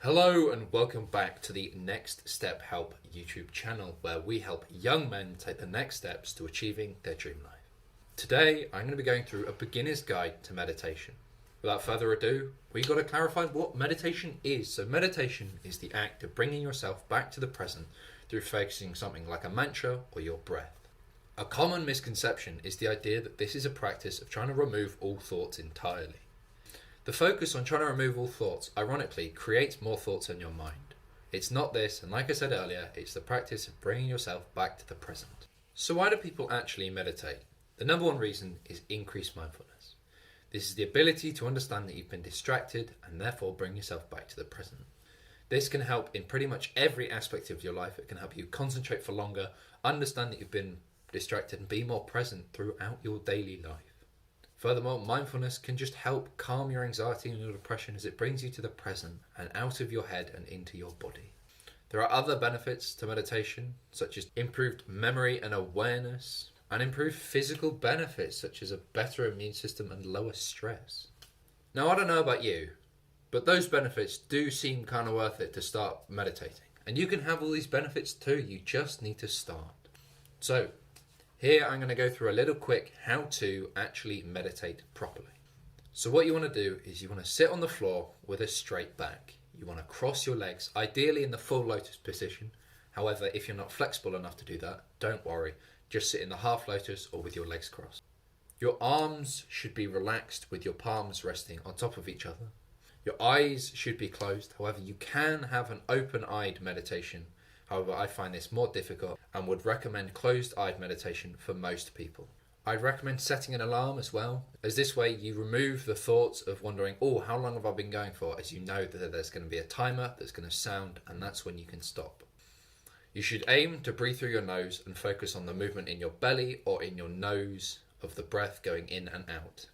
Hello and welcome back to the Next Step Help YouTube channel, where we help young men take the next steps to achieving their dream life. Today I'm going to be going through a beginner's guide to meditation. Without further ado, we've got to clarify what meditation is. So meditation is the act of bringing yourself back to the present through focusing something like a mantra or your breath. A common misconception is the idea that this is a practice of trying to remove all thoughts entirely. The focus on trying to remove all thoughts, ironically, creates more thoughts in your mind. It's not this, and like I said earlier, it's the practice of bringing yourself back to the present. So why do people actually meditate? The number one reason is increased mindfulness. This is the ability to understand that you've been distracted and therefore bring yourself back to the present. This can help in pretty much every aspect of your life. It can help you concentrate for longer, understand that you've been distracted, and be more present throughout your daily life. Furthermore, mindfulness can just help calm your anxiety and your depression as it brings you to the present and out of your head and into your body. There are other benefits to meditation, such as improved memory and awareness, and improved physical benefits such as a better immune system and lower stress. Now, I don't know about you, but those benefits do seem kind of worth it to start meditating. And you can have all these benefits too, you just need to start. So, here I'm going to go through a little quick how to actually meditate properly. So what you want to do is you want to sit on the floor with a straight back. You want to cross your legs, ideally in the full lotus position. However, if you're not flexible enough to do that, don't worry. Just sit in the half lotus or with your legs crossed. Your arms should be relaxed with your palms resting on top of each other. Your eyes should be closed. However, you can have an open-eyed meditation. However, I find this more difficult and would recommend closed-eyed meditation for most people. I'd recommend setting an alarm as well, as this way you remove the thoughts of wondering, how long have I been going for, as you know that there's going to be a timer that's going to sound, and that's when you can stop. You should aim to breathe through your nose and focus on the movement in your belly or in your nose of the breath going in and out.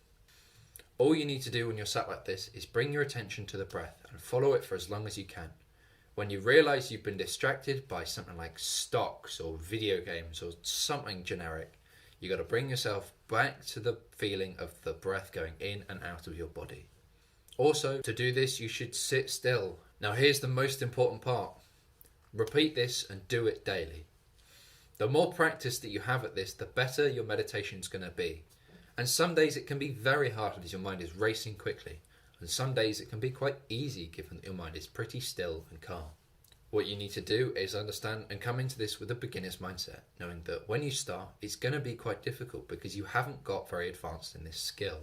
All you need to do when you're sat like this is bring your attention to the breath and follow it for as long as you can. When you realise you've been distracted by something like stocks or video games or something generic, you got to bring yourself back to the feeling of the breath going in and out of your body. Also, to do this, you should sit still. Now here's the most important part. Repeat this and do it daily. The more practice that you have at this, the better your meditation's going to be. And some days it can be very hard as your mind is racing quickly. And some days it can be quite easy given that your mind is pretty still and calm. What you need to do is understand and come into this with a beginner's mindset, knowing that when you start, it's going to be quite difficult because you haven't got very advanced in this skill.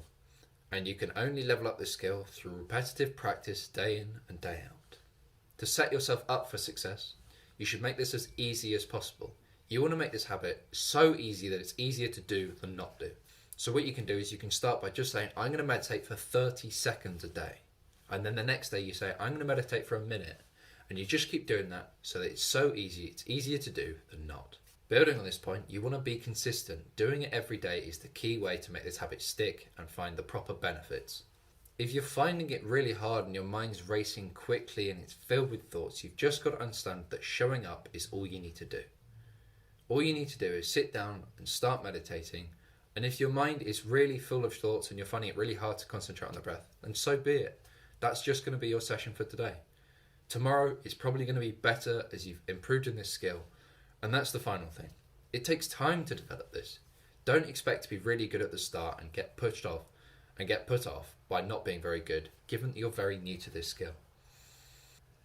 And you can only level up this skill through repetitive practice day in and day out. To set yourself up for success, you should make this as easy as possible. You want to make this habit so easy that it's easier to do than not do. So what you can do is you can start by just saying, I'm going to meditate for 30 seconds a day. And then the next day you say, I'm going to meditate for a minute. And you just keep doing that so that it's so easy. It's easier to do than not. Building on this point, you want to be consistent. Doing it every day is the key way to make this habit stick and find the proper benefits. If you're finding it really hard and your mind's racing quickly and it's filled with thoughts, you've just got to understand that showing up is all you need to do. All you need to do is sit down and start meditating. And if your mind is really full of thoughts and you're finding it really hard to concentrate on the breath, then so be it. That's just going to be your session for today. Tomorrow is probably going to be better as you've improved in this skill. And that's the final thing. It takes time to develop this. Don't expect to be really good at the start and get put off by not being very good, given that you're very new to this skill.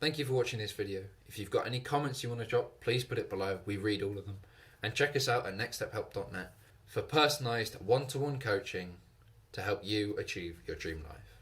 Thank you for watching this video. If you've got any comments you want to drop, please put it below. We read all of them. And check us out at nextstephelp.net. for personalised one-to-one coaching to help you achieve your dream life.